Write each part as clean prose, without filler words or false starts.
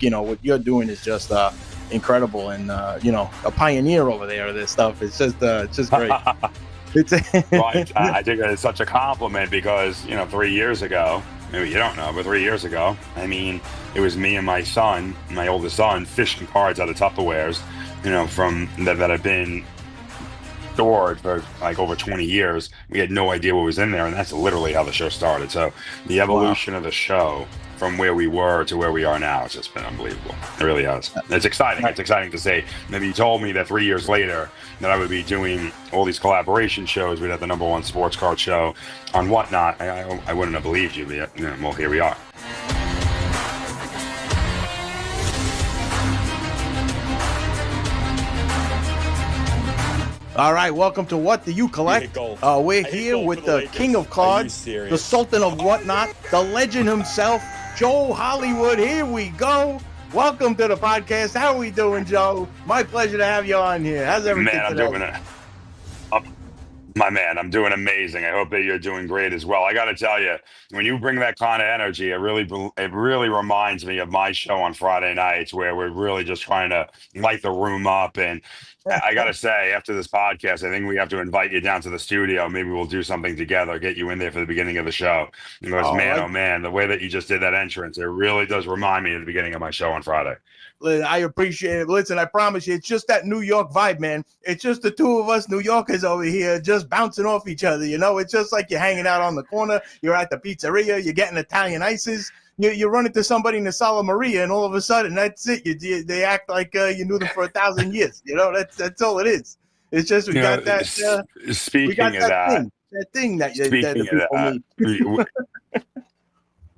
what you're doing is just incredible, and a pioneer over there of this stuff. It's just great. Well, I think that it's such a compliment because 3 years ago, maybe you don't know, but 3 years ago, I mean, it was me and my son, my oldest son, fishing cards out of Tupperwares, from that have been stored for like over 20 years. We had no idea what was in there, and that's literally how the show started. So the evolution of the show from where we were to where we are now, it's just been unbelievable. It really has. It's exciting. It's exciting to say. Maybe you told me that 3 years later that I would be doing all these collaboration shows. We'd have the #1 sports card show on Whatnot. I wouldn't have believed you, but well, here we are. All right, welcome to What Do You Collect? We're here with the king of cards, the sultan of whatnot, the legend himself, Joe Hollywood. Here we go. Welcome to the podcast. How are we doing, Joe? My pleasure to have you on here. How's everything today? My man, I'm doing amazing. I hope that you're doing great as well. I got to tell you, when you bring that kind of energy, it really reminds me of my show on Friday nights, where we're really just trying to light the room up. And I got to say, after this podcast, I think we have to invite you down to the studio. Maybe we'll do something together, get you in there for the beginning of the show. Because oh man, the way that you just did that entrance, it really does remind me of the beginning of my show on Friday. I appreciate it. Listen, I promise you, it's just that New York vibe, man. It's just the two of us New Yorkers over here just bouncing off each other. It's just like you're hanging out on the corner. You're at the pizzeria. You're getting Italian ices. You run into somebody in the Sala Maria, and all of a sudden, that's it. They act like you knew them for 1,000 years. That's all it is. It's just we got that. Speaking of that thing that the people need.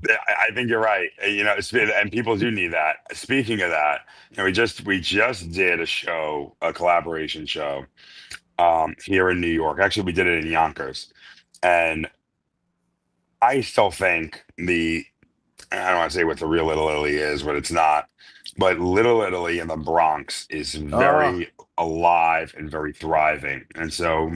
I think you're right. And people do need that. Speaking of that, we just did a collaboration show here in New York. Actually, we did it in Yonkers, and I still think I don't want to say what the real Little Italy is, but it's not. But Little Italy in the Bronx is very alive and very thriving. And so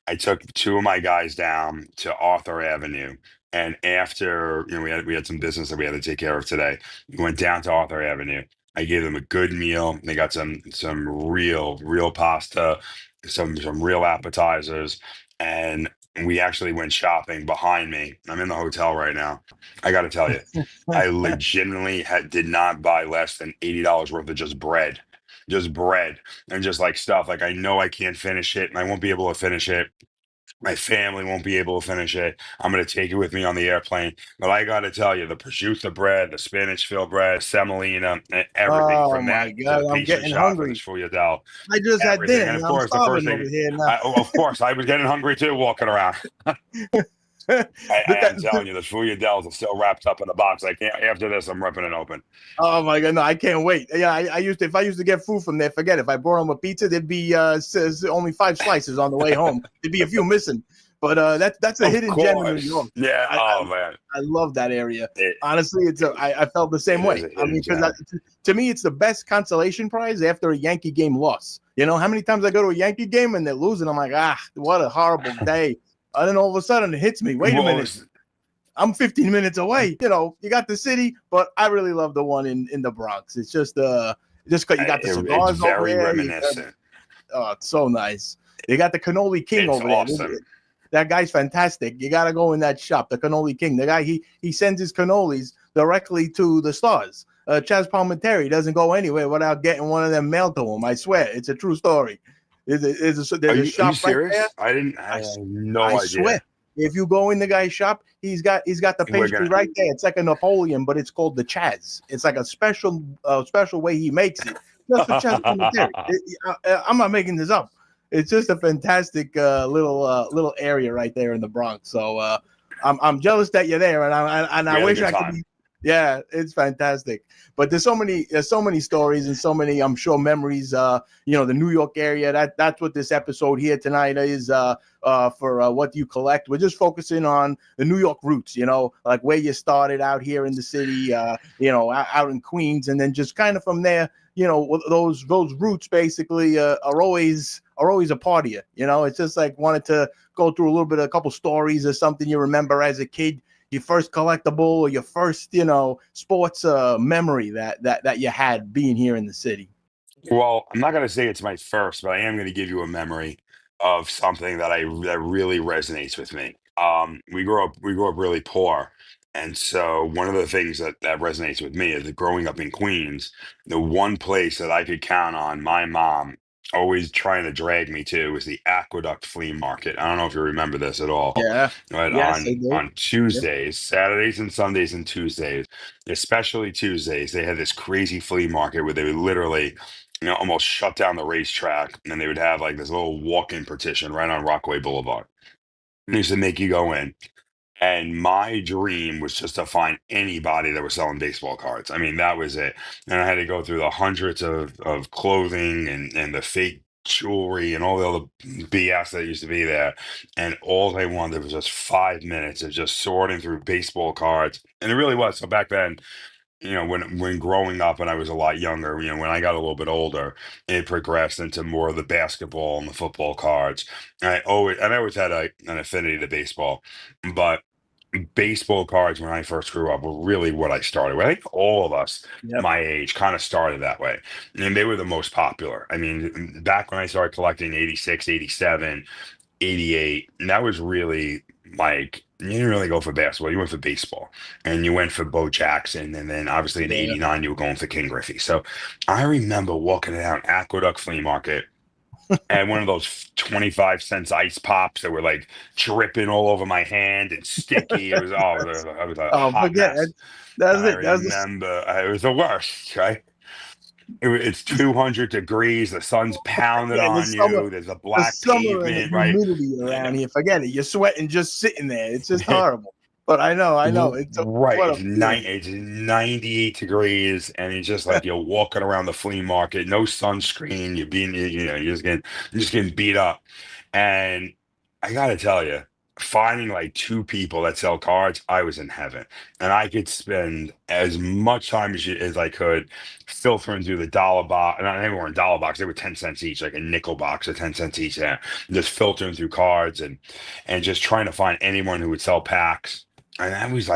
I took two of my guys down to Arthur Avenue. And after we had some business that we had to take care of today, we went down to Arthur Avenue. I gave them a good meal. They got some real pasta, some real appetizers, and we actually went shopping behind me. I'm in the hotel right now. I got to tell you, I legitimately did not buy less than $80 worth of just bread, and just like stuff. Like, I know I can't finish it, and I won't be able to finish it. My family won't be able to finish it. I'm going to take it with me on the airplane. But I got to tell you, the prosciutto bread, the spinach filled bread, semolina, and everything from that. God, I'm getting hungry. I just had dinner. And of course, the first thing, of course, I was getting hungry too, walking around. I'm telling you, the Fuyadels are still wrapped up in a box. I can't. After this, I'm ripping it open. Oh my God, no, I can't wait. Yeah, if I used to get food from there, forget it. If I brought home a pizza, there'd be only 5 slices on the way home. There'd be a few missing. But that's a hidden gem in New York. Yeah. Man, I love that area. Honestly, I felt the same way. I mean, to me, it's the best consolation prize after a Yankee game loss. How many times I go to a Yankee game and they're losing? I'm like, what a horrible day. And then all of a sudden it hits me. Wait a minute. I'm 15 minutes away. You got the city, but I really love the one in the Bronx. It's just because you got the cigars. It's very reminiscent. It's so nice. You got the Cannoli King over awesome. there. That guy's fantastic. You got to go in that shop, the Cannoli King. The guy, he sends his cannolis directly to the stars. Chaz Palminteri doesn't go anywhere without getting one of them mailed to him. I swear. It's a true story. There's a shop right there. I have no idea. Swear. If you go in the guy's shop, he's got the pastry right there. It's like a Napoleon, but it's called the Chaz. It's like a special way he makes it. Just for Chaz. I'm not making this up. It's just a fantastic little area right there in the Bronx. So I'm jealous that you're there, and I wish I could be. Yeah, it's fantastic. But there's so many stories and so many, I'm sure, memories. The New York area. That's what this episode here tonight is for What Do You Collect. We're just focusing on the New York roots. Like where you started out here in the city. Out in Queens, and then just kind of from there. Those roots basically are always a part of you. It's just like wanted to go through a couple stories or something you remember as a kid. your first collectible or your first, you know, sports memory that you had being here in the city? Well, I'm not going to say it's my first, but I am going to give you a memory of something that really resonates with me. We grew up really poor, and so one of the things that resonates with me is that growing up in Queens, the one place that I could count on my mom always trying to drag me to was the Aqueduct Flea Market. I don't know if you remember this at all, Yeah. but Yes, I do. on Yeah. Tuesdays, Saturdays and Sundays and Tuesdays, especially Tuesdays, they had this crazy flea market where they would literally, almost shut down the racetrack, and then they would have like this little walk-in partition right on Rockaway Boulevard. And they used to make you go in. And my dream was just to find anybody that was selling baseball cards. I mean, that was it. And I had to go through the hundreds of clothing and the fake jewelry and all the other BS that used to be there. And all they wanted was just 5 minutes of just sorting through baseball cards. And it really was. So back then, when growing up and I was a lot younger, when I got a little bit older, it progressed into more of the basketball and the football cards. And I always had an affinity to baseball, but baseball cards when I first grew up were really what I started with. I think all of us Yep. my age kind of started that way. And they were the most popular. I mean, back when I started collecting 86, 87, 88, and that was really like you didn't really go for basketball, you went for baseball. And you went for Bo Jackson, and then obviously in Yeah. 89 you were going for King Griffey. So I remember walking down Aqueduct Flea Market and one of those 25 cents ice pops that were like dripping all over my hand and sticky. It was a Oh, hot forget mess. it. That's And I it. That's the, remember it was the worst, right? It's 200 degrees, the sun's pounding yeah, on you, there's a the black summer and the pavement, right? humidity You know, around here. Forget it. You're sweating just sitting there. It's just horrible. But I know. It's Right, what a feeling. it's 98 degrees, and it's just like you're walking around the flea market, no sunscreen, you're just getting beat up. And I gotta tell you, finding like two people that sell cards, I was in heaven. And I could spend as much time as I could filtering through the dollar box. And they weren't dollar box, they were 10 cents each, like a nickel box of 10 cents each. Yeah. Just filtering through cards and just trying to find anyone who would sell packs. And that was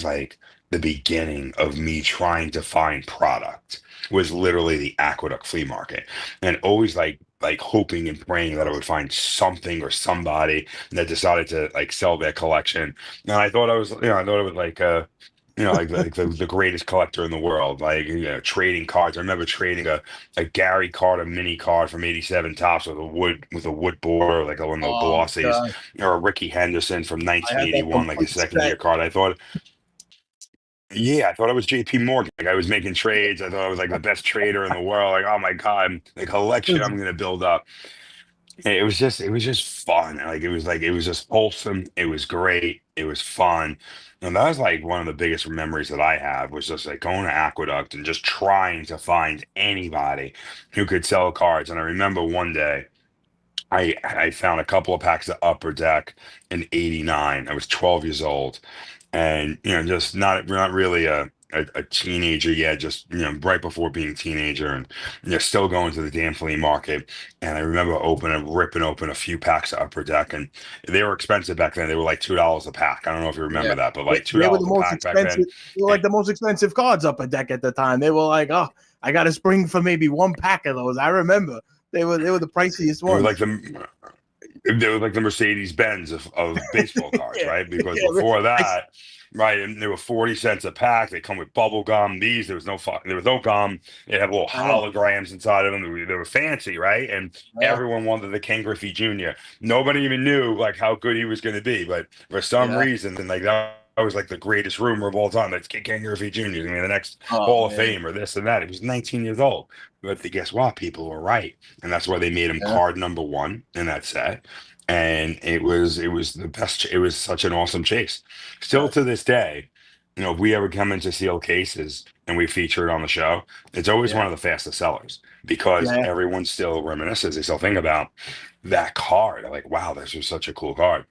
like the beginning of me trying to find product, was literally the Aqueduct Flea Market. And always like hoping and praying that I would find something or somebody that decided to like sell their collection. And I thought I was like like the greatest collector in the world, like trading cards. I remember trading a Gary card, a mini card from '87 tops with a wood border, like one of the Oh my glossies, god. or a Ricky Henderson from I had that 1981, like a complete second set. year card. I thought I was JP Morgan. Like I was making trades. I thought I was like the best trader in the world. Like, oh my God, the collection I'm gonna build up. And it was just fun. It was just wholesome. It was great. It was fun. And that was like one of the biggest memories that I have, was just like going to Aqueduct and just trying to find anybody who could sell cards. And I remember one day I found a couple of packs of Upper Deck in '89. I was 12 years old, and just not really a teenager yet, just right before being a teenager, and still going to the damn flea market. And I remember ripping open a few packs of Upper Deck, and they were expensive back then. They were like $2 a pack. I don't know if you Yeah. remember that, but They, like two they were the dollars a most pack back expensive. then. They were like the most expensive cards up a deck at the time. They were like, oh, I got to spring for maybe one pack of those. I remember they were the priciest It was like ones. they were like the Mercedes Benz of baseball cards, Yeah, right? Because yeah. before I, that, right, and they were 40 cents a pack. They come with bubble gum. These there was no gum. They had little I know. holograms inside of them. They were fancy, right? And Yeah, everyone wanted the Ken Griffey Jr. Nobody even knew like how good he was going to be, but for some yeah. reason, like that was like the greatest rumor of all time. That's Ken Griffey Jr. I mean, the next Oh Hall of man. Fame or this and that. He was 19 years old. But guess what? People were right, and that's why they made him Yeah, card number one in that set. And it was the best. It was such an awesome chase. Still yeah, to this day, if we ever come into seal cases and we feature it on the show, it's always yeah, one of the fastest sellers, because yeah. everyone still reminisces. They still think about that card. They're like, wow, this was such a cool card.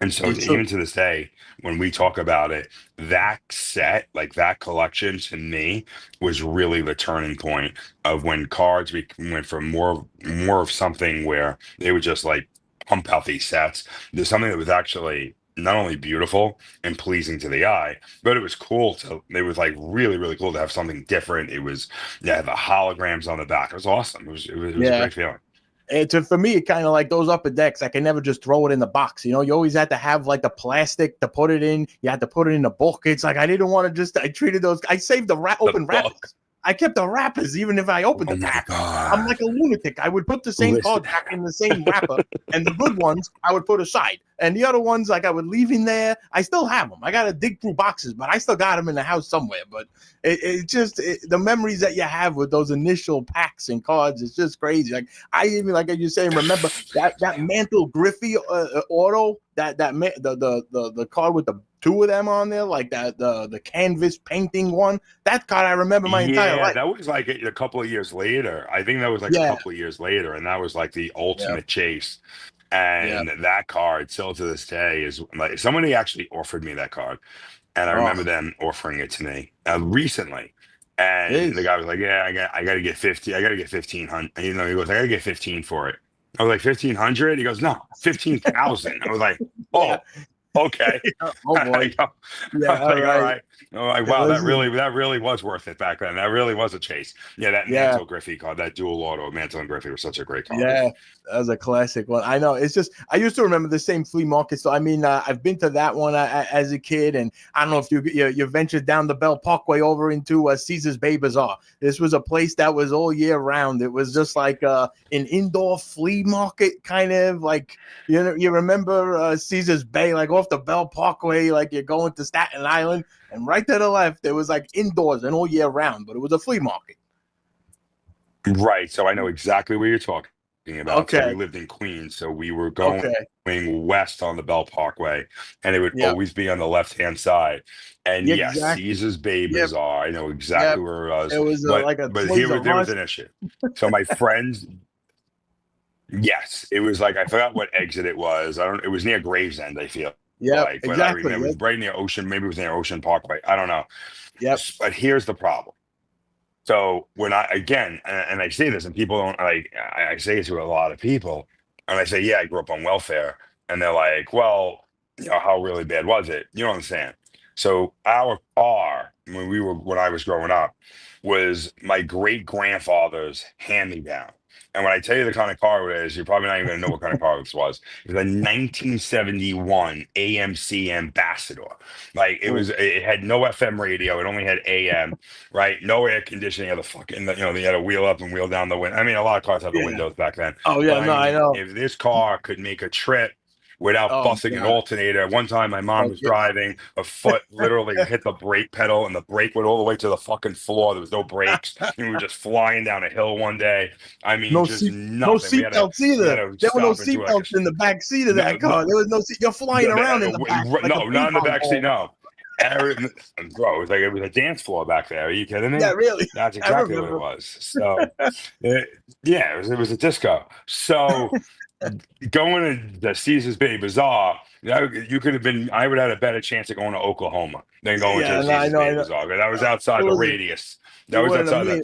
And so It's true. even to this day, when we talk about it, that set, like that collection to me was really the turning point of when cards went from more of something where they would just like pump out these sets. There's something that was actually not only beautiful and pleasing to the eye, but it was cool to. It was like really, really cool to have something different. It was, yeah, the holograms on the back. It was awesome. It was a great feeling. And for me, it kind of like those upper decks. I can never just throw it in the box. You know, you always had to have like the plastic to put it in. You had to put it in the book. It's like I didn't want to just. I treated those. I saved the open wrappers. I kept the wrappers even if I opened the pack. I'm like a lunatic. I would put the same card back in the same wrapper, and the good ones I would put aside, and the other ones like I would leave in there. I still have them. I got to dig through boxes, but I still got them in the house somewhere. But it just the memories that you have with those initial packs and cards, it's just crazy. Like I even like you saying, remember that Mantle Griffey auto, the card with the two of them on there, like that the canvas painting one. That card I remember my entire life. That was like a couple of years later. I think that was like a couple of years later, and that was like the ultimate chase. And that card, still to this day, is like somebody actually offered me that card, and I remember them offering it to me recently. And the guy was like, "Yeah, I got to get 50. I got to get 1,500." You know, he goes, "I got to get 15 for it." I was like, 1,500? He goes, "No, 15,000." I was like, "Oh." Okay. Oh boy. Yeah. All right. Oh, like, wow, that really was worth it back then. That really was a chase. Yeah, that Mantle Griffey card, that dual auto Mantle and Griffey was such a great card. Yeah, that was a classic one. I know. It's just I used to remember the same flea market. So I mean, I've been to that one as a kid, and I don't know if you ventured down the Bell Parkway over into Caesar's Bay Bazaar. This was a place that was all year round. It was just like an indoor flea market, kind of like you remember Caesar's Bay, like off the Bell Parkway, like you're going to Staten Island, and right to the left, it was like indoors and all year round, but it was a flea market. Right. So I know exactly what you're talking about. Okay. So we lived in Queens, so we were going west on the Bell Parkway, and it would always be on the left-hand side. And Caesar's Bay Bazaar. I know exactly where it was. It was but there was an issue. So my friends. Yes, it was like I forgot what exit it was. It was near Gravesend, I feel. Yeah, like, but I remember it was right near Ocean. Maybe it was near Ocean Parkway. I don't know. Yep. But here's the problem. So when and I say this, and people don't like, I say it to a lot of people, and I say, yeah, I grew up on welfare, and they're like, well, how really bad was it? You don't understand. So our car when I was growing up was my great grandfather's hand-me-down. And when I tell you the kind of car it is, you're probably not even going to know what kind of car this was. It was a 1971 AMC Ambassador. Like it had no FM radio. It only had AM, right? No air conditioning. They had a wheel up and wheel down the window. I mean, a lot of cars had the windows back then. Oh yeah, I know. If this car could make a trip without busting an alternator. One time my mom was driving, a foot literally hit the brake pedal, and the brake went all the way to the fucking floor. There was no brakes. And we were just flying down a hill one day. I mean, no nothing. No seatbelts either. There were no seatbelts in the back seat of that car. There was no seat. You're flying around in the back. No, not in the back seat, no. Bro, it was a dance floor back there. Are you kidding me? Yeah, really. That's exactly what it was. So, it was a disco. So, going to the Caesar's Bay Bazaar, you could have been. I would have had a better chance of going to Oklahoma than going to the Caesar's Bay Bazaar. That was outside the radius. That was outside.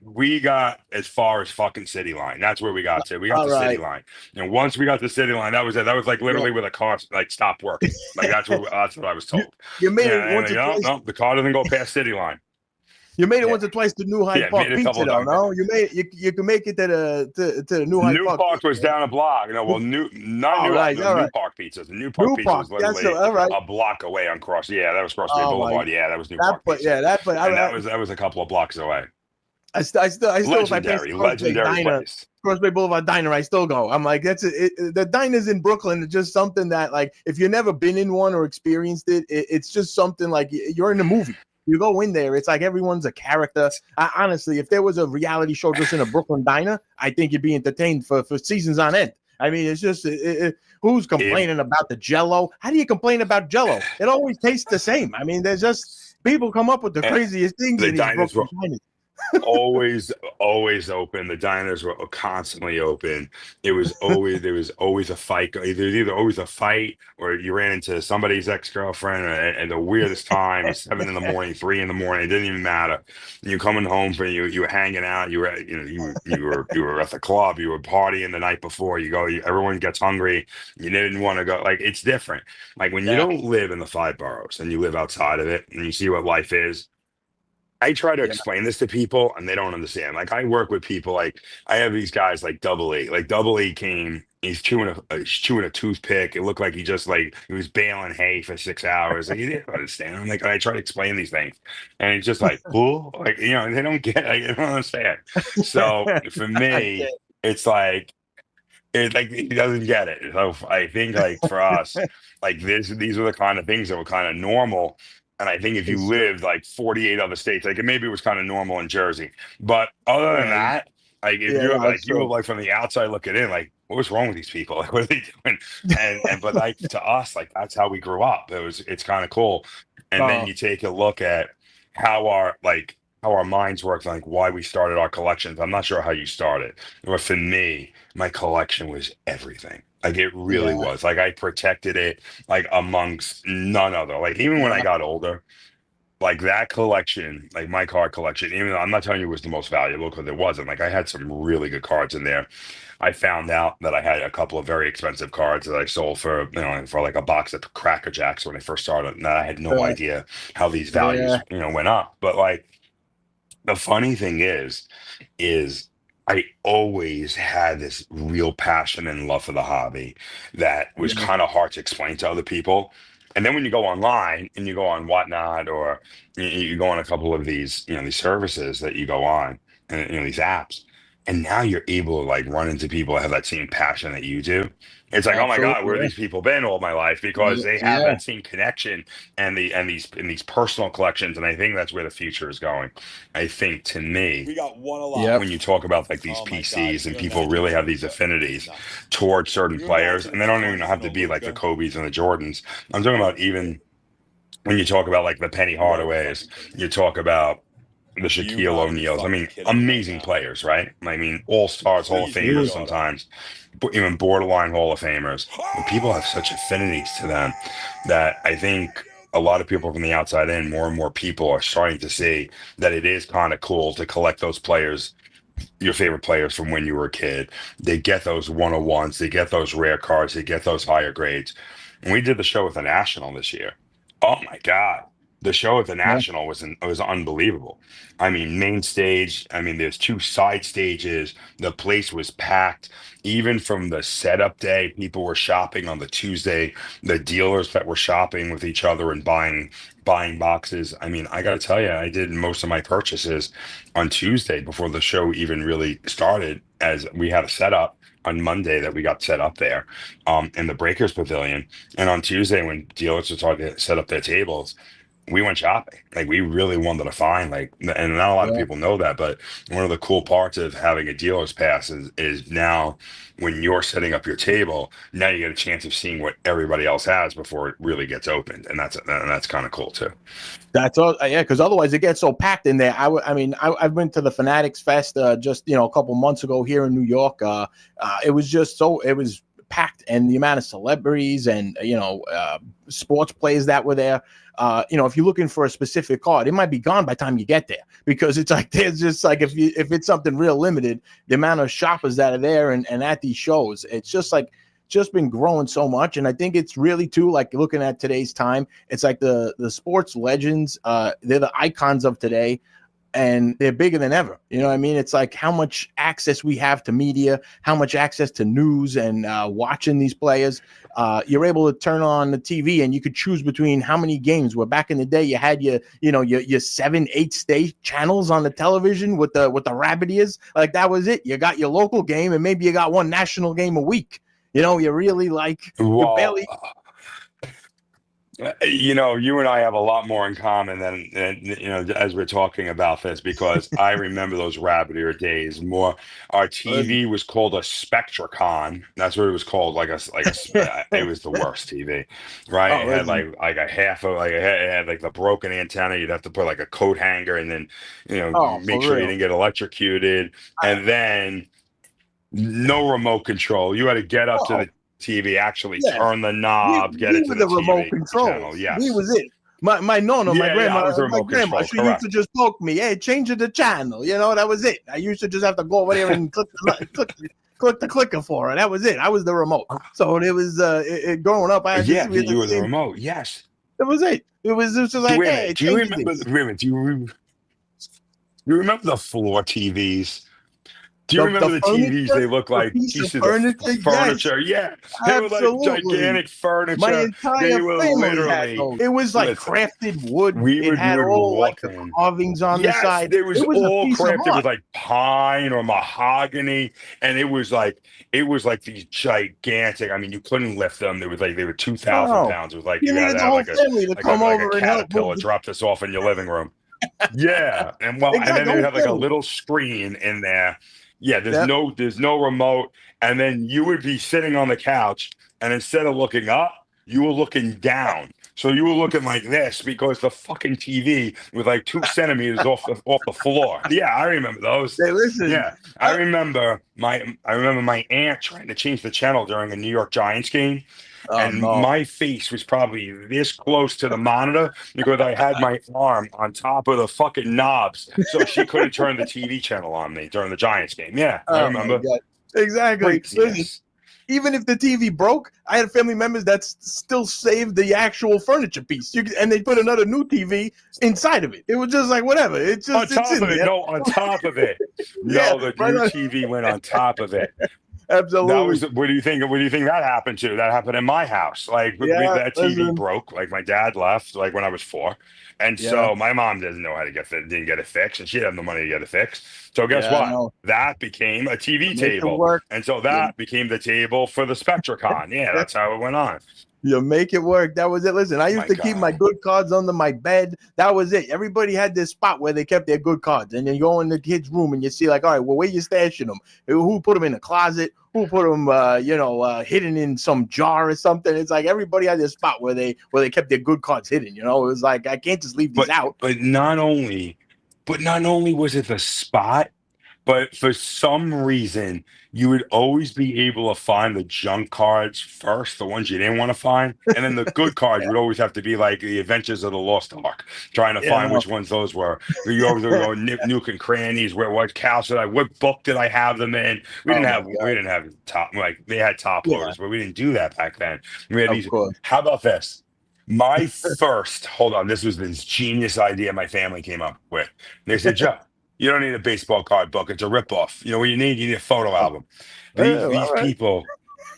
We got as far as fucking City Line. That's where we got to. We got the City Line. And once we got the City Line, that was it. That was like literally where the car stopped working. Like that's what I was told. You made it once or twice. No, the car doesn't go past City Line. You made it once or twice to New Hyde Park Pizza, though, no? You can make it to the New Hyde Park. New Park was down a block. New Park Pizza. The New Park Pizza was literally a block away on Cross. Yeah, that was Cross Bay Boulevard. Yeah, that was New Park Pizza. Yeah, that was a couple of blocks away. I still legendary place. Cross Bay Boulevard Diner, I still go. I'm like, the diners in Brooklyn are just something that, like, if you've never been in one or experienced it, it's just something like you're in a movie. You go in there, it's like everyone's a character. Honestly, if there was a reality show just in a Brooklyn diner, I think you'd be entertained for seasons on end. I mean, it's just who's complaining about the Jell-O? How do you complain about Jell-O? It always tastes the same. I mean, there's just people come up with the craziest things in these Brooklyn diners. always open. The diners were constantly open. There was always a fight. Either always a fight, or you ran into somebody's ex-girlfriend at the weirdest time, 7 in the morning, 3 in the morning. It didn't even matter. You coming home from you were hanging out. You were you were at the club. You were partying the night before. Everyone gets hungry. You didn't want to go. Like, it's different. Like, when you Yeah. don't live in the five boroughs and you live outside of it and you see what life is. I try to Yeah. explain this to people and they don't understand. Like, I work with people, like I have these guys like Double E. Like, Double E came, he's chewing a toothpick. It looked like he was baling hay for 6 hours. Like, you didn't understand. I'm like, I try to explain these things. And it's just like, cool. Like, they don't get, like, they don't understand. So for I me, get it's like he doesn't get it. So I think, like, for us, like, these are the kind of things that were kind of normal. And I think if you it's true. lived like 48 other states, like, maybe it was kind of normal in Jersey. But other than Yeah, that, like, if yeah, you're no, like, it's you were true. like from the outside looking in, like, what's wrong with these people? Like, what are they doing? But like, to us, like, that's how we grew up. It's kind of cool. And then Uh, you take a look at how our minds work, like why we started our collections. I'm not sure how you started, but for me, my collection was everything. Like, it really yeah, was. Like, I protected it like amongst none other. Like, even when I yeah, got older, like, that collection, like my card collection, even though I'm not telling you it was the most valuable, because it wasn't. Like, I had some really good cards in there. I found out that I had a couple of very expensive cards that I sold for, for like a box of Cracker Jacks when I first started. And I had no uh, idea how these yeah, values, went up. But like, the funny thing is I always had this real passion and love for the hobby that was yeah, kind of hard to explain to other people. And then when you go online and you go on Whatnot, or you go on a couple of these services that you go on, and these apps, and now you're able to like run into people that have that same passion that you do. It's like, oh my God, absolutely. where have Yeah, these people been all my life? Because yeah, they have yeah, that same connection and these personal collections. And I think that's where the future is going. I think, to me, We got one yep, alive. when you talk about like these Oh my God! PCs Can and you people imagine really that? have these affinities Nuts. towards certain Can you players, imagine and if they the don't even cards have even to be like the Olympia? Kobe's and the Jordans. I'm talking about, even when you talk about like the Penny You gotta be Hardaways, fucking kidding me. you talk about the You Shaquille gotta be O'Neals. I fucking mean, kidding me right amazing now. players, right? I mean, all stars, Hall of Please Famers dude. pre-order. sometimes, even borderline Hall of Famers. But people have such affinities to them that I think a lot of people from the outside in, more and more people are starting to see that it is kind of cool to collect those players, your favorite players from when you were a kid. They get those 101s, they get those rare cards, they get those higher grades. And we did the show with the National this year. Oh my God. The show at the Yeah, National was unbelievable. I mean, main stage, I mean, there's two side stages. The place was packed. Even from the setup day, people were shopping on the Tuesday. The dealers that were shopping with each other and buying boxes. I mean, I got to tell you, I did most of my purchases on Tuesday before the show even really started, as we had a setup on Monday that we got set up there in the Breakers Pavilion. And on Tuesday, when dealers were starting to set up their tables, we went shopping. Like, we really wanted to find, like, and not a lot of yeah. people know that, but one of the cool parts of having a dealer's pass is now when you're setting up your table, now you get a chance of seeing what everybody else has before it really gets opened. And that's kind of cool too. That's all. Yeah, because otherwise it gets so packed in there. I mean, I've been to the Fanatics Fest just a couple months ago here in New York. It was just it was packed, and the amount of celebrities and sports players that were there. If you're looking for a specific card, it might be gone by the time you get there, because it's like there's just like if it's something real limited, the amount of shoppers that are there and at these shows, it's just been growing so much. And I think it's really too, like, looking at today's time, it's like the sports legends, they're the icons of today, and they're bigger than ever. You know what I mean? It's like how much access we have to media, how much access to news, and watching these players. You're able to turn on the TV and you could choose between how many games. Where back in the day you had your 7-8 state channels on the television with the rabbit ears. Like, that was it. You got your local game and maybe you got one national game a week. You really, like, you Well, barely. You know, you and I have a lot more in common than you know, as we're talking about this, because I remember those rabbit ear days more. Our TV was called a Spectracon. That's what it was called. It was the worst TV, right? Oh, It had listen. like a half of it had like the broken antenna. You'd have to put like a coat hanger and then, you know, Oh, make for sure you real. didn't get electrocuted. And then no remote control. You had to get up to Oh, the TV, actually yeah. turn the knob, get We it to were the the remote TV channel. controls. We Yes. was it. My nonna, Yeah, I was the my remote grandma, control. she used to Correct. just poke me. Hey, change it to channel. You know, that was it. I used to just have to go over there and click the clicker for her. That was it. I was the remote. So it was growing up. I had this. Yeah, We had the you were the same. remote. Yes. That was it. It was just like, Wait a hey, minute. Do you change remember? this. Wait a minute. You remember the floor TVs? Do you remember The the TVs? furniture, They look the like piece of pieces of furniture. Yes, furniture. Yeah, they were like absolutely. gigantic My furniture. They entire were family had literally. those. It was like Listen, crafted wood. It we had would all like walk the in. carvings on the Yes, side. there was It was a all piece of crafted art. with like pine or mahogany, and it was like these gigantic. I mean, you couldn't lift them. They were 2,000 No, pounds. It was like you you had needed to the have whole family to come like a over and help caterpillar move. drop this off in your living room. Yeah, and Exactly, then the they would whole have like a family. little screen in there. Yeah, Yeah. there's no remote, and then you would be sitting on the couch, and instead of looking up, you were looking down. So you were looking like this because the fucking TV was like 2 centimeters off the floor. Yeah, I remember those. Hey, listen. Yeah, Uh, I remember my aunt trying to change the channel during a New York Giants game, oh and no. my face was probably this close to the monitor because I had my arm on top of the fucking knobs, so she couldn't turn the TV channel on me during the Giants game. Yeah, I Oh my remember. god. Exactly. Listen, Craziness. even if the TV broke, I had family members that still saved the actual furniture piece. And they put another new TV inside of it. It was just like whatever. On It's top in of it, there. no, on top of it. Yeah, No, the right new on. TV went on top of it. That was Absolutely. what do you think? What do you think that happened to? That happened in my house. Like Yeah. that TV Listen. broke. Like my dad left. Like when I was 4, and Yeah. so my mom doesn't know how to didn't get it fixed, and she didn't have the money to get it fixed. So guess Yeah. I what? know. That became a TV Make it table, work. and so You, that became the table for the Spectracon. Yeah, that's how it went on. you make it work. That was it. Listen, I used My to keep my God. good cards under my bed. That was it. Everybody had this spot where they kept their good cards. And then you go in the kid's room and you see, like, all right, well, where you stashing them? Who put them in a closet? Who put them, hidden in some jar or something? It's like everybody had this spot where they kept their good cards hidden. You know, it was like I can't just leave these out. But not only was it the spot. But for some reason, you would always be able to find the junk cards first, the ones you didn't want to find. And then the good cards would always have to be like the Adventures of the Lost Ark, trying to Yeah, find which ones those were. You always go Nuke and Crannies, what house did what book did I have them in? oh my god. We didn't have top, like they had top Yeah, loaders, but we didn't do that back then. We had of these. course. How about this? My first, hold on, this was this genius idea my family came up with. They said, Joe, you don't need a baseball card book. It's a ripoff. You know what you need? You need a photo album. These All right. people,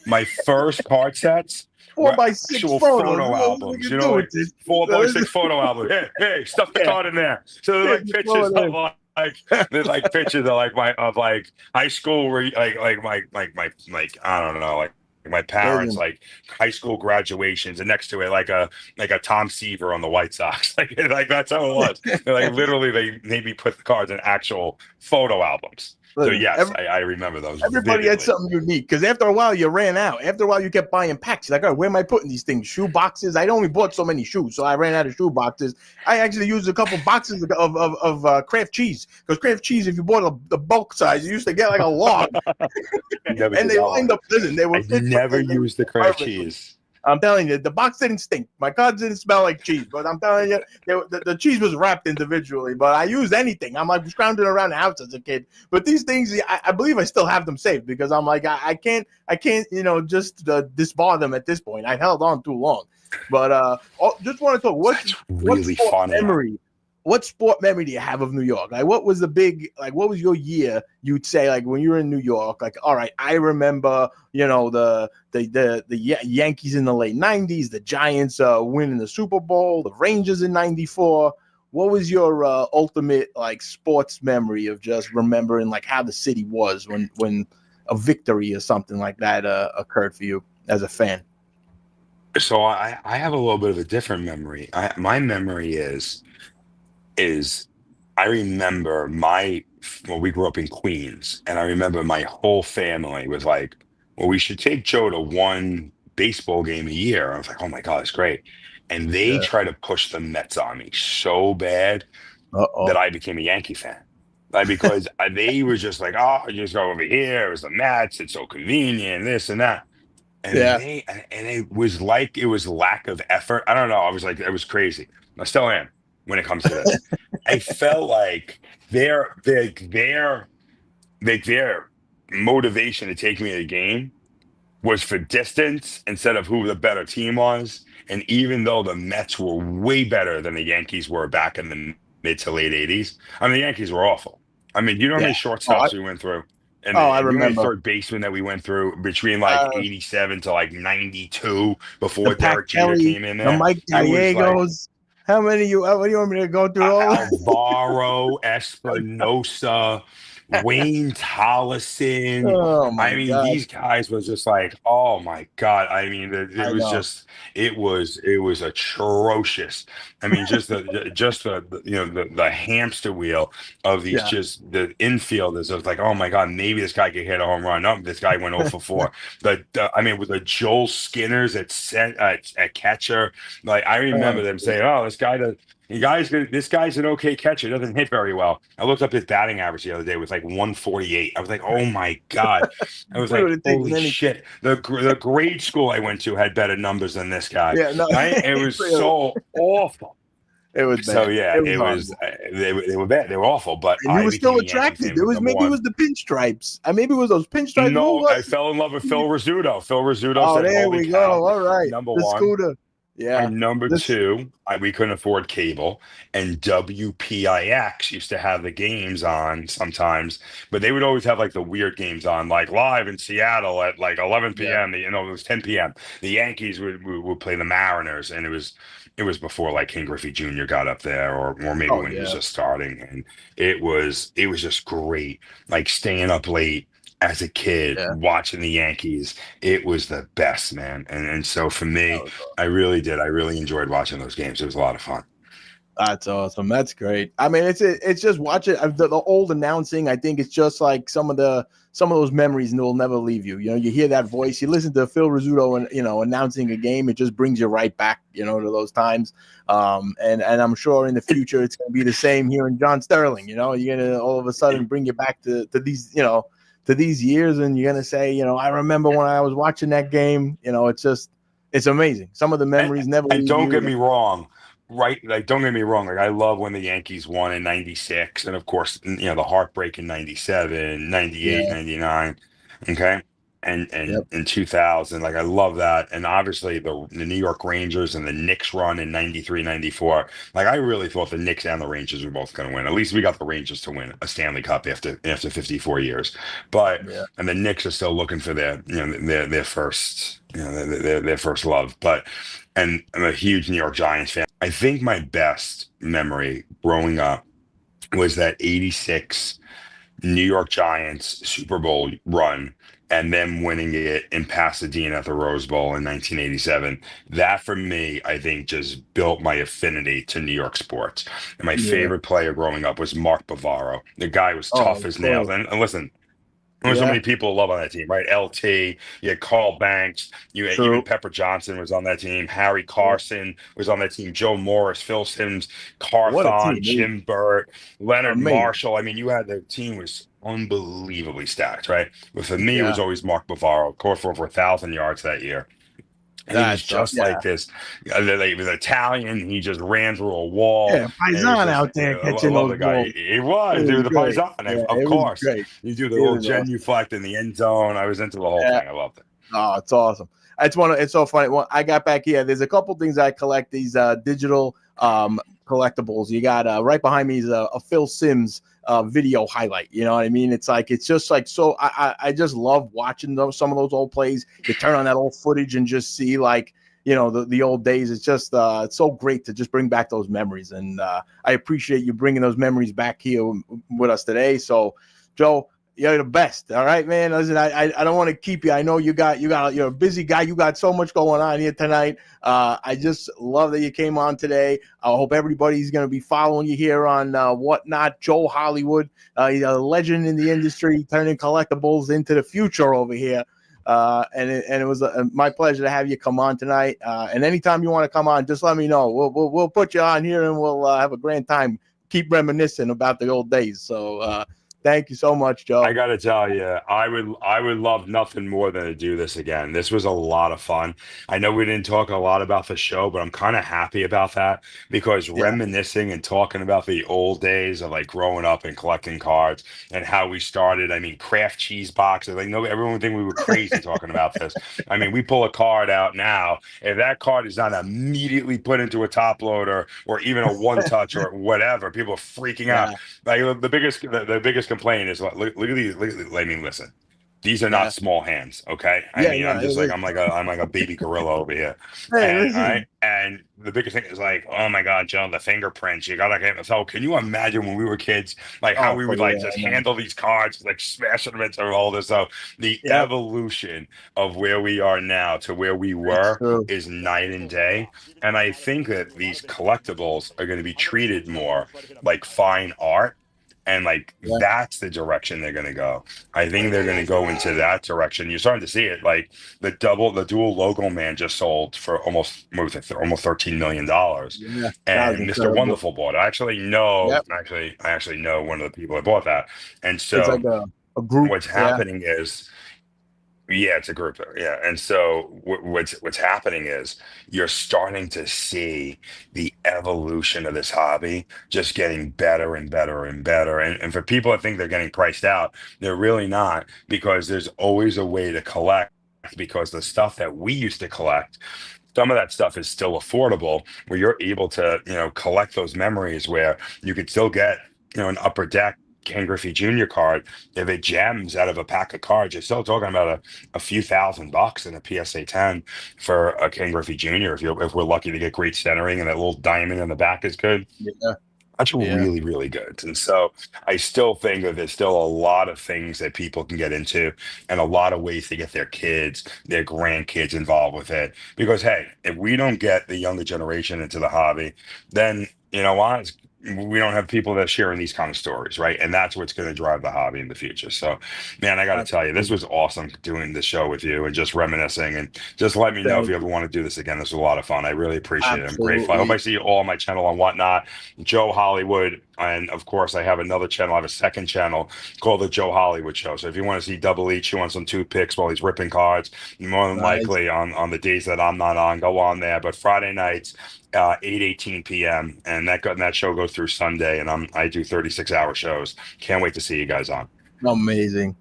my first card sets Four were by six actual photos. photo What we albums. can You know, do with like this? 4x6 photo album. Hey, stuff the Yeah, card in there. So they're yeah, like just throw pictures it of in. they're like pictures of like high school my I don't know my parents Listen, like high school graduations, and next to it like a Tom Seaver on the White Sox. Like that's how it was. They're like literally they maybe put the cards in actual photo albums. So listen, yes, I remember those everybody had vividly. something unique because after a while you ran out. After a while you kept buying packs. You're like, all right, where am I putting these things? Shoe boxes. I only bought so many shoes, so I ran out of shoe boxes. I actually used a couple boxes of Kraft cheese because Kraft cheese, if you bought the bulk size, you used to get like a log, Never and did they that one. lined up. Listen, they I were fit for never they were used the fit Kraft perfectly. cheese. I'm telling you, the box didn't stink. My cards didn't smell like cheese, but I'm telling you, the cheese was wrapped individually. But I used anything. I'm like scrounging around the house as a kid. But these things, I believe I still have them saved because I'm like, I can't, just disbar them at this point. I held on too long. But just want to talk. That's really funny. What sport memory do you have of New York? Like, what was what was your year? You'd say, like, when you were in New York, like, all right, I remember, the Yankees in the late '90s, the Giants winning the Super Bowl, the Rangers in '94. What was your ultimate like sports memory of just remembering like how the city was when a victory or something like that occurred for you as a fan? So I have a little bit of a different memory. My memory is I remember well, we grew up in Queens, and I remember my whole family was like, well, we should take Joe to one baseball game a year. I was like, oh my God, it's great. And they Yeah. tried to push the Mets on me so bad that Uh-oh. I became a Yankee fan. Like, because they were just like, oh, you just go over here. It was the Mets. It's so convenient, this and that. Yeah. And it was like it was lack of effort. I don't know. I was like, it was crazy. I still am when it comes to this. I felt like their motivation to take me to the game was for distance instead of who the better team was. And even though the Mets were way better than the Yankees were back in the mid to late 80s, I mean, the Yankees were awful. I mean, you know how Yeah. many Oh, shortstops we went through? And, I and you know how many remember third basemen that we went through between like uh, 87 to like 92 the before Pat Derek Jeter Kelly, came in the there? Mike It was like Gallegos. How many you? What do you want me to go through all? Alvaro Espinosa, Wayne Tollison. Oh I my mean, God. these guys was just like, oh my God. I mean, it I was know. just, it was atrocious. I mean, just the hamster wheel of these Yeah. just the infielders. I was like, oh my God, maybe this guy could hit a home run. Oh, this guy went 0 for 4. I mean, with the Joel Skinners at catcher, like I remember Oh, them saying, "Oh, this guy's an okay catcher. Doesn't hit very well." I looked up his batting average the other day with like 148. I was like, "Oh my God!" I was we would like, have taken "Holy any. shit!" The grade school I went to had better numbers than this guy. Yeah. No. It was Really, so awful. it was So bad. yeah, It was it was. horrible. They were bad. They were awful. But And you I were became still a Yankee attracted. fan It from was number maybe it one. was the pinstripes. Maybe it was those pinstripes. What No, I was it? fell in love with Phil Rizzuto. Phil Rizzuto Oh, said, there "Holy we go. cow!" All right. Number The one. scooter. Yeah. And number This. two, we couldn't afford cable, and WPIX used to have the games on sometimes, but they would always have like the weird games on, like live in Seattle at like 11 Yeah. p.m. You know, it was 10 p.m. The Yankees would play the Mariners, and it was before like King Griffey Jr. got up there, or maybe Oh when he was yeah. just starting, and it was just great, like staying up late as a kid Yeah. watching the Yankees. It was the best, man, and so for That me. was I really did. I really enjoyed watching those games. It was a lot of fun. That's awesome. That's great. I mean, it's just watch it. The old announcing. I think it's just like some of those memories, and they'll never leave you. You know, you hear that voice, you listen to Phil Rizzuto, and announcing a game. It just brings you right back, to those times. And I'm sure in the future it's going to be the same here in John Sterling. You're gonna all of a sudden bring you back to these, to these years, and you're gonna say, I remember when I was watching that game. It's amazing. Some of the And, memories never and leave don't you. get me wrong, right? Like, don't get me wrong. Like, I love when the Yankees won in 96. And of course, the heartbreak in 97, 98, Yeah. 99. Okay. And Yep. in 2000, like, I love that. And obviously, the New York Rangers and the Knicks run in 93, 94. Like, I really thought the Knicks and the Rangers were both going to win. At least we got the Rangers to win a Stanley Cup after 54 years. But, Yeah. and the Knicks are still looking for their first, their first love. But, and I'm a huge New York Giants fan. I think my best memory growing up was that 86 New York Giants Super Bowl run and them winning it in Pasadena at the Rose Bowl in 1987. That for me, I think just built my affinity to New York sports. And my Yeah. favorite player growing up was Mark Bavaro. The guy was Oh, tough of as nails. course. And listen, there's so Yeah. many people to love on that team, right? LT, you had Carl Banks, you had even True. Pepper Johnson was on that team. Harry Yeah. Carson was on that team. Joe Morris, Phil Sims, What a Carthon, team. It was Jim Burt, Leonard amazing. Marshall. I mean, you had the team was unbelievably stacked, right? But for me, it was Yeah. always Mark Bavaro, scored for over 1,000 yards that year. And he was That's just yeah. like this. He was Italian. He just ran through a wall. Yeah. And it was Paisan just, out there I catching love those the guy. balls. He It was. He was was a great. Paisan, Yeah. of It was course. great. You do the It little was awesome. genuflect in the end zone. I was into the whole Yeah. thing. I loved it. Oh, it's awesome. It's so funny. Well, I got back here. There's a couple things I collect. These digital collectibles. You got right behind me is a Phil Sims video highlight. You know what I mean? It's just like so. I just love watching some of those old plays. You turn on that old footage and just see the old days. It's just it's so great to just bring back those memories. And I appreciate you bringing those memories back here with us today. So, Joe, You're the best. All right, man. Listen, I don't want to keep you. I know you're a busy guy. You got so much going on here tonight. I just love that you came on today. I hope everybody's going to be following you here on Whatnot. Joe Hollywood, he's a legend in the industry, turning collectibles into the future over here. And it was my pleasure to have you come on tonight. And anytime you want to come on, just let me know. We'll put you on here and we'll have a grand time. Keep reminiscing about the old days. So thank you so much, Joe. I got to tell you, I would love nothing more than to do this again. This was a lot of fun. I know we didn't talk a lot about the show, but I'm kind of happy about that because reminiscing and talking about the old days of like growing up and collecting cards and how we started. I mean, craft cheese boxes. Like, no, everyone would think we were crazy talking about this. I mean, we pull a card out now. If that card is not immediately put into a top loader or even a one touch or whatever, people are freaking out. Like the biggest complaint is look at these. I mean, listen, these are not small hands, okay? I mean, I'm just like I'm like a baby gorilla over here. And the biggest thing is like, oh my God, Joe, the fingerprints. You gotta get. So can you imagine when we were kids, like how we would like just handle these cards, like smashing them into all this? So the evolution of where we are now to where we were is night and day. And I think that these collectibles are going to be treated more like fine art. And like that's the direction they're going to go. I think they're going to go into that direction. You're starting to see it. Like the dual logo man just sold for almost $13 million. And Mr. Wonderful bought it. I actually know. I actually know one of the people that bought that. And so it's like a group. What's happening is. Yeah, it's a group. Yeah. And so what's happening is you're starting to see the evolution of this hobby just getting better and better and better. And for people that think they're getting priced out, they're really not, because there's always a way to collect, because the stuff that we used to collect, some of that stuff is still affordable, where you're able to, collect those memories where you could still get, an Upper Deck Ken Griffey Jr. card. If it gems out of a pack of cards, you're still talking about a few $1,000s in a PSA 10 for a Ken Griffey Jr. If we're lucky to get great centering and that little diamond in the back is good. That's really, really good. And so I still think that there's still a lot of things that people can get into and a lot of ways to get their kids, their grandkids involved with it. Because, hey, if we don't get the younger generation into the hobby, then, you know what? We don't have people that are sharing these kind of stories, right? And that's what's going to drive the hobby in the future. So, man, I got to tell you, this was awesome doing this show with you and just reminiscing. And just let me know if you ever want to do this again. This was a lot of fun. I really appreciate it. I'm grateful. I hope I see you all on my channel on Whatnot, Joe Hollywood. And of course, I have another channel. I have a second channel called the Joe Hollywood Show. So if you want to see Double E chew on some toothpicks while he's ripping cards, more than likely on the days that I'm not on, go on there. But Friday nights, 8:18 p.m. and that show goes through Sunday, and I do 36-hour shows. Can't wait to see you guys on. Amazing.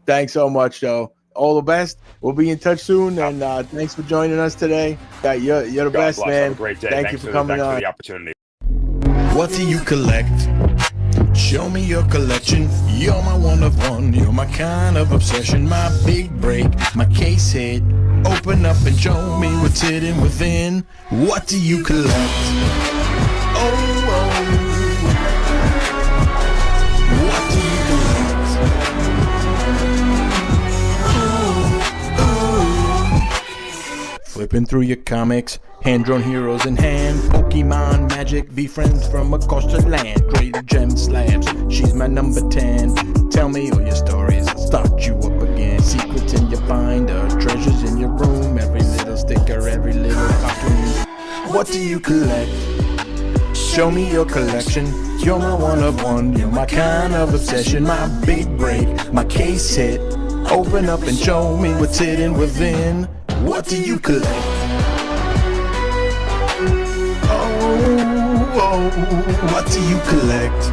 Thanks so much, Joe. All the best. We'll be in touch soon, and thanks for joining us today. You're the best, bless. man. Have a great day. Thank you for coming on. For the opportunity. What do you collect? Show me your collection. You're my one of one. You're my kind of obsession. My big break, my case hit. Open up and show me what's hidden within. What do you collect? Oh. What do you collect? Flipping through your comics, hand-drawn heroes in hand, Pokemon, magic, be friends from across the land, graded gem slabs, she's my number 10. Tell me all your stories, I'll start you up again. Secrets in your binder, treasures in your room, every little sticker, every little cartoon. What do you collect? Show me your collection. You're my one of one, you're my kind of obsession. My big break, my case hit. Open up and show me what's hidden within. What do you collect? Oh, what do you collect?